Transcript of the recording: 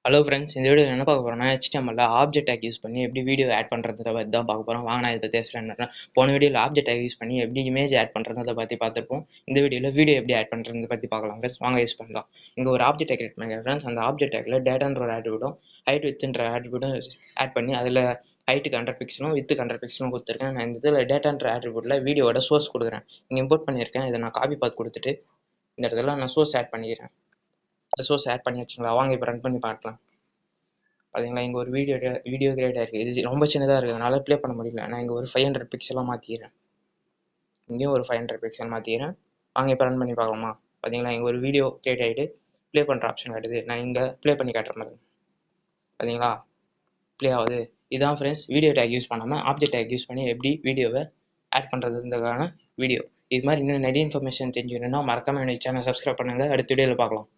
Hello friends, இந்த video என்ன பார்க்க போகிறோம்னா HTML ஆப்ஜெக்ட் டேக் யூஸ் பண்ணி எப்படி வீடியோ ஆட் பண்ணுறதை பற்றி தான் பார்க்க போகிறோம். வாங்க நான் இதை பற்றி எக்ஸ்பிளைன் பண்ணுறேன். போன வீடியோவில் ஆப்ஜெக்ட் டேக் யூஸ் பண்ணி எப்படி இமேஜ் ஆட் பண்ணுறதை பற்றி பார்த்துருப்போம். இந்த வீடியோவில் வீடியோ எப்படி ஆட் பண்ணுறதை பற்றி பார்க்கலாம் ஃப்ரெண்ட்ஸ். வாங்க யூஸ் பண்ணலாம். இங்கே ஒரு ஆப்ஜெக்ட் டேக் கிரியேட் பண்ணுங்க ஃப்ரெண்ட்ஸ். அந்த ஆப்ஜெக்ட் டேக்கில் டேட்டான்ற ஒரு ஆட்ரிபியூட்டும் ஹைட் வித்ன்ற ஆட்ரிபியூட்டும் ஆட் பண்ணி அதில் ஹைட்டுக்கு 100 பிக்சலும் வித்துக்கு 100 பிக்சலும் கொடுத்துருக்கேன். நான் இந்த இதில் டேட்டான்ற ஆட்ரிபியூட்டில் வீடியோட சோர்ஸ் கொடுக்குறேன். இங்கே இம்போர்ட் பண்ணியிருக்கேன். இதை நான் காப்பி பார்த்து கொடுத்துட்டு இந்த இடத்துல நான் சோர்ஸ் ஆட் பண்ணிக்கிறேன். இந்த சோர்ஸ் ஆட் பண்ணி வச்சுங்களா, வாங்க இப்போ ரன் பண்ணி பார்க்கலாம். பார்த்தீங்களா, இங்கே ஒரு வீடியோ கிரியேட் ஆகிருக்கு. இது ரொம்ப சின்னதாக இருக்குது, அதனால் ப்ளே பண்ண முடியல. நான் இங்கே ஒரு 500 பிக்சலாக மாற்றிக்கிறேன். இங்கேயும் ஒரு 500 பிக்சல் மாற்றிக்கிறேன். வாங்க இப்போ ரன் பண்ணி பார்க்கலாமா. பார்த்தீங்களா, இங்கே ஒரு வீடியோ கிரியேட் ஆகிட்டு ப்ளே பண்ணுற ஆப்ஷன் காட்டுது. நான் இங்கே ப்ளே பண்ணி காட்டுற மாதிரி பார்த்தீங்களா ப்ளே ஆகுது. இதுதான் ஃப்ரெண்ட்ஸ் வீடியோ டேக் யூஸ் பண்ணாமல் ஆப்ஜெக்ட் டேக் யூஸ் பண்ணி எப்படி வீடியோவை ஆட் பண்ணுறதுக்கான வீடியோ. இது மாதிரி இன்னும் நிறைய இன்ஃபர்மேஷன் தெரிஞ்சுக்கணுன்னா மறக்காமல் என்னோட சேனல் சப்ஸ்கிரைப் பண்ணுங்கள். அடுத்த வீடியோவில் பார்க்கலாம்.